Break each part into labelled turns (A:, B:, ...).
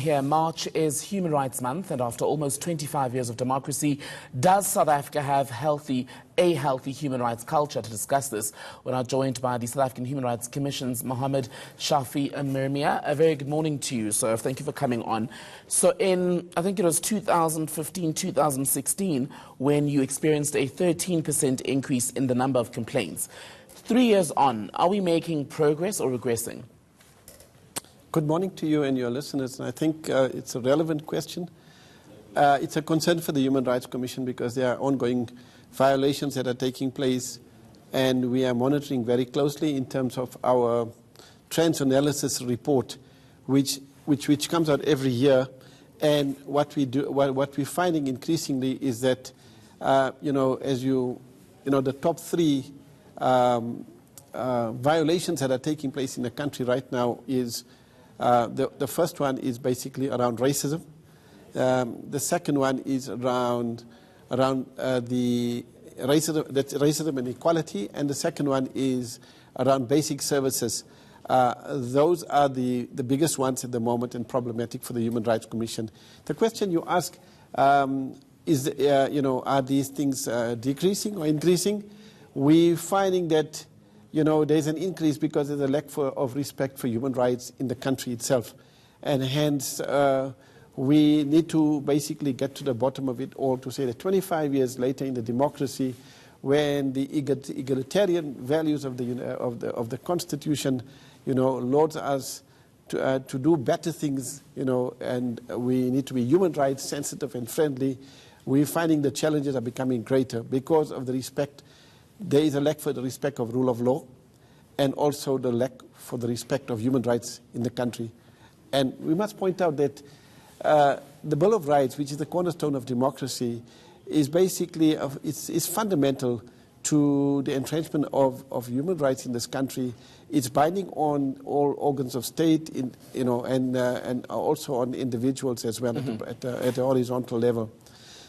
A: here. March is Human Rights Month, and after almost 25 years of democracy, does South Africa have a healthy human rights culture? To discuss this, we're now joined by the South African Human Rights Commission's Mohamed, Shafie, Ameermia. A very good morning to you, sir. Thank you for coming on. So in, I think it was 2015, 2016, when you experienced a 13% increase in the number of complaints. 3 years on, are we making progress or regressing?
B: Good morning to you and your listeners. I think it's a relevant question. It's a concern for the Human Rights Commission because there are ongoing violations that are taking place, and we are monitoring very closely in terms of our trends analysis report, which comes out every year. And what we're finding increasingly is that the top three violations that are taking place in the country right now is the first one is basically around racism. The second one is around the racism and equality, and the second one is around basic services. Those are the biggest ones at the moment and problematic for the Human Rights Commission. The question you ask is, are these things decreasing or increasing? We're finding that there's an increase because there's a lack of respect for human rights in the country itself. And hence, we need to basically get to the bottom of it all to say that 25 years later in the democracy, when the egalitarian values of the Constitution, loads us to do better things, and we need to be human rights sensitive and friendly, we're finding the challenges are becoming greater because of the respect. There is a lack for the respect of rule of law, and also the lack for the respect of human rights in the country. And we must point out that the Bill of Rights, which is the cornerstone of democracy, is basically is fundamental to the entrenchment of human rights in this country. It's binding on all organs of state, and also on individuals as well at the horizontal level.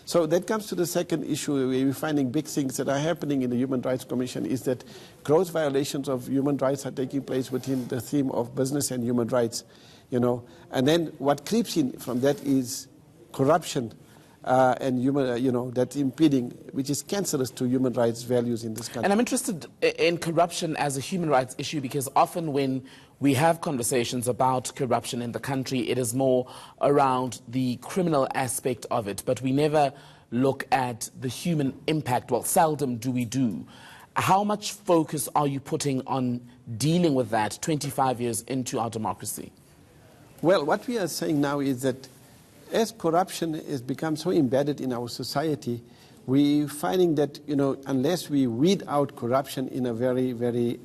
B: So that comes to the second issue. We're finding big things that are happening in the Human Rights Commission is that gross violations of human rights are taking place within the theme of business and human rights, And then what creeps in from that is corruption and that's impeding, which is cancerous to human rights values in this country.
A: And I'm interested in corruption as a human rights issue because often when we have conversations about corruption in the country, it is more around the criminal aspect of it, but we never look at the human impact. Well, seldom do we do. How much focus are you putting on dealing with that 25 years into our democracy?
B: Well, what we are saying now is that as corruption has become so embedded in our society, we're finding that, unless we weed out corruption in a very, very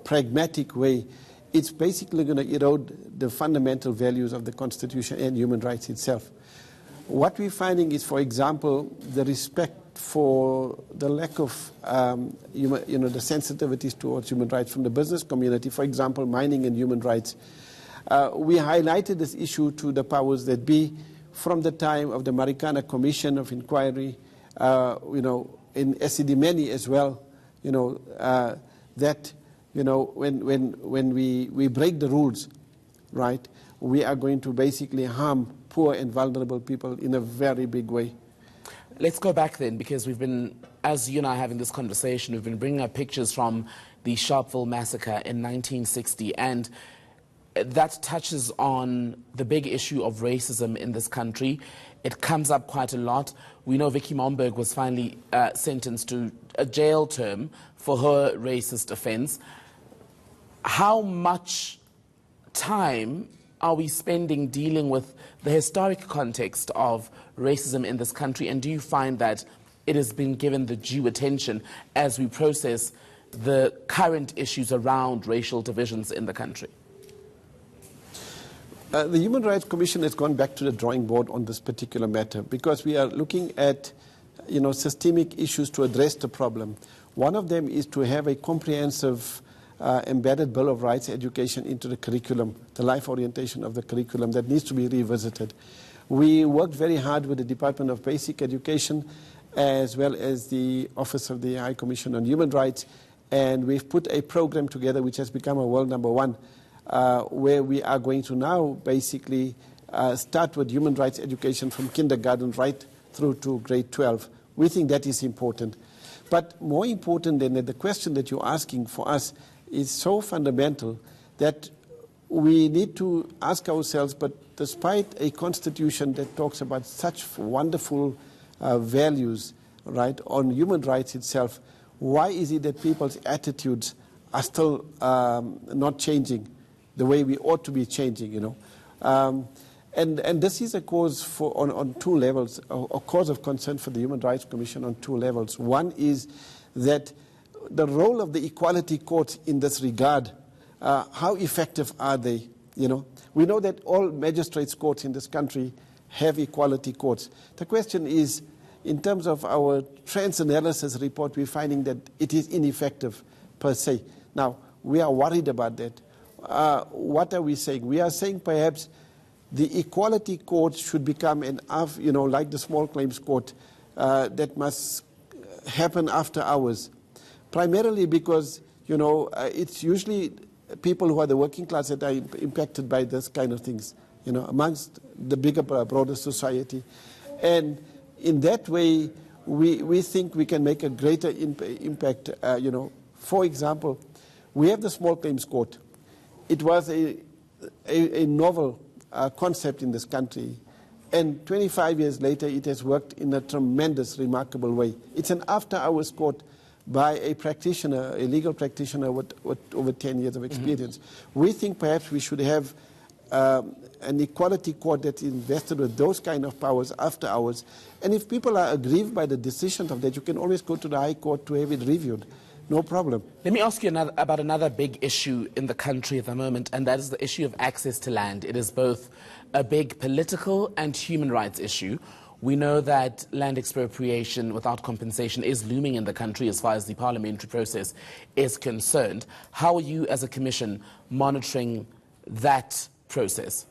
B: pragmatic way, it's basically going to erode the fundamental values of the Constitution and human rights itself. What we're finding is, for example, the respect for the lack of, the sensitivities towards human rights from the business community, for example, mining and human rights. We highlighted this issue to the powers that be from the time of the Marikana Commission of Inquiry, in Ameermia as well, that, when we break the rules, right, we are going to basically harm poor and vulnerable people in a very big way.
A: Let's go back then, because we've been, as you and I are having this conversation, we've been bringing up pictures from the Sharpeville massacre in 1960, and that touches on the big issue of racism in this country. It comes up quite a lot. We know Vicky Momberg was finally sentenced to a jail term for her racist offense. How much time are we spending dealing with the historic context of racism in this country, and do you find that it has been given the due attention as we process the current issues around racial divisions in the country?
B: The Human Rights Commission has gone back to the drawing board on this particular matter because we are looking at, systemic issues to address the problem. One of them is to have a comprehensive embedded Bill of Rights education into the curriculum, the life orientation of the curriculum that needs to be revisited. We worked very hard with the Department of Basic Education as well as the Office of the High Commission on Human Rights, and we've put a program together which has become a world #1 where we are going to now basically start with human rights education from kindergarten right through to grade 12. We think that is important. But more important than that, the question that you're asking for us is so fundamental that we need to ask ourselves, but despite a constitution that talks about such wonderful values, right, on human rights itself, why is it that people's attitudes are still not changing the way we ought to be changing, you know? And this is a cause for, on two levels, a cause of concern for the Human Rights Commission on two levels. One is that the role of the equality courts in this regard, how effective are they? You know, we know that all magistrates' courts in this country have equality courts. The question is, in terms of our trans-analysis report, we're finding that it is ineffective per se. Now, we are worried about that. What are we saying? We are saying perhaps the equality court should become an, you know, like the small claims court that must happen after hours. Primarily because, you know, it's usually people who are the working class that are impacted by this kind of things, you know, amongst the bigger, broader society. And in that way, we think we can make a greater impact, you know. For example, we have the small claims court. It was a novel concept in this country, and 25 years later it has worked in a tremendous, remarkable way. It's an after-hours court by a practitioner, a legal practitioner with over 10 years of experience. We think perhaps we should have an equality court that's invested with those kind of powers after hours. And if people are aggrieved by the decisions of that, you can always go to the High Court to have it reviewed. No problem.
A: Let me ask you about another big issue in the country at the moment, and that is the issue of access to land. It is both a big political and human rights issue. We know that land expropriation without compensation is looming in the country as far as the parliamentary process is concerned. How are you as a commission monitoring that process?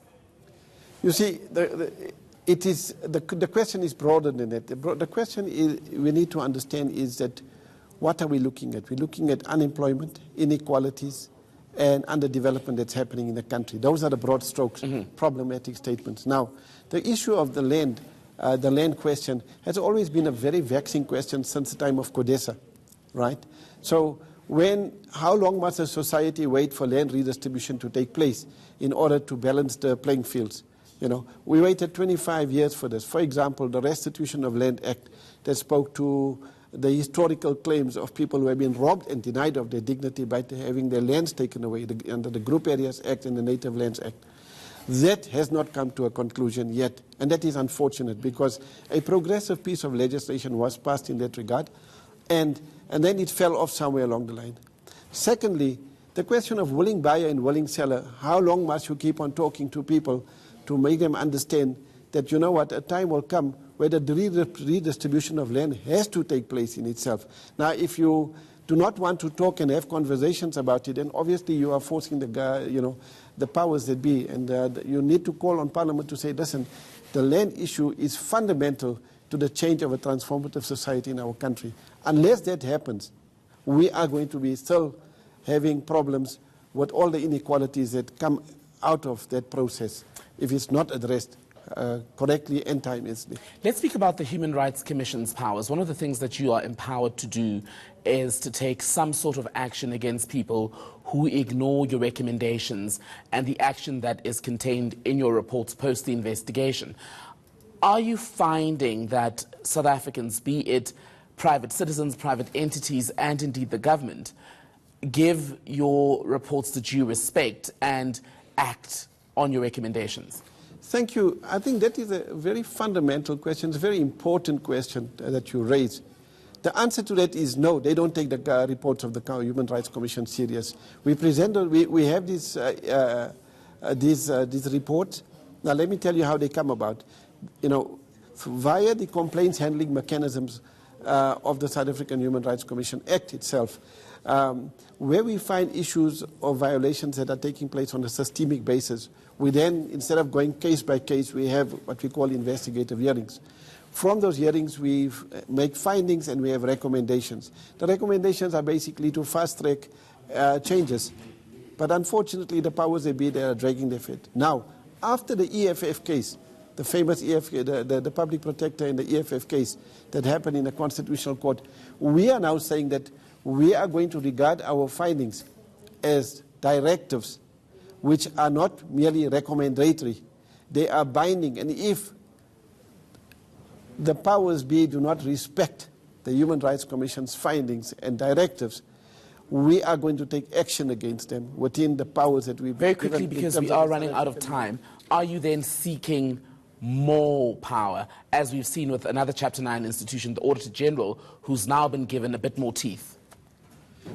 B: You see, the question is broader than that. The question is, we need to understand is that what are we looking at? We're looking at unemployment, inequalities, and underdevelopment that's happening in the country. Those are the broad strokes, problematic statements. Now, the issue of the land question has always been a very vexing question since the time of Codesa, right? So how long must a society wait for land redistribution to take place in order to balance the playing fields? You know, we waited 25 years for this. For example, the Restitution of Land Act that spoke to the historical claims of people who have been robbed and denied of their dignity by having their lands taken away under the Group Areas Act and the Native Lands Act. That has not come to a conclusion yet, and that is unfortunate because a progressive piece of legislation was passed in that regard, and then it fell off somewhere along the line. Secondly, the question of willing buyer and willing seller, how long must you keep on talking to people to make them understand that, you know what, a time will come where the redistribution of land has to take place in itself. Now, if you do not want to talk and have conversations about it, then obviously you are forcing the powers that be, and you need to call on Parliament to say, listen, the land issue is fundamental to the change of a transformative society in our country. Unless that happens, we are going to be still having problems with all the inequalities that come out of that process if it's not addressed correctly and timelessly.
A: Let's speak about the Human Rights Commission's powers. One of the things that you are empowered to do is to take some sort of action against people who ignore your recommendations and the action that is contained in your reports post the investigation. Are you finding that South Africans, be it private citizens, private entities, and indeed the government, give your reports the due respect and act on your recommendations?
B: Thank you. I think that is a very fundamental question. It's a very important question that you raise. The answer to that is no. They don't take the reports of the Human Rights Commission serious. We have these reports. Now, let me tell you how they come about. You know, via the complaints handling mechanisms of the South African Human Rights Commission Act itself, where we find issues or violations that are taking place on a systemic basis, we then, instead of going case by case, we have what we call investigative hearings. From those hearings, we make findings and we have recommendations. The recommendations are basically to fast-track changes But unfortunately, the powers that be, they are dragging their feet. Now, after the EFF case, the famous EFF, the public protector in the EFF case that happened in the Constitutional Court, we are now saying that we are going to regard our findings as directives, which are not merely recommendatory. They are binding. And if the powers be do not respect the Human Rights Commission's findings and directives, we are going to take action against them within the powers that we've
A: Very quickly, because we are running out of time, are you then seeking more power, as we've seen with another Chapter 9 institution, the Auditor General, who's now been given a bit more teeth?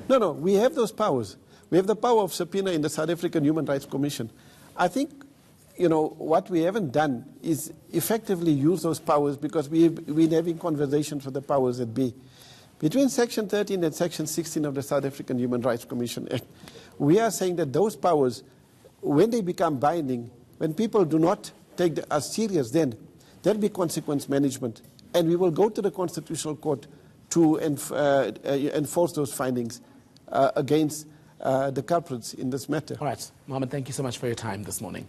B: No, we have those powers. We have the power of subpoena in the South African Human Rights Commission. I think, what we haven't done is effectively use those powers, because we've been having conversations with the powers that be. Between Section 13 and Section 16 of the South African Human Rights Commission Act, we are saying that those powers, when they become binding, when people do not take us serious, then there'll be consequence management. And we will go to the Constitutional Court to enforce those findings against the culprits in this matter.
A: All right. Mohamed, thank you so much for your time this morning.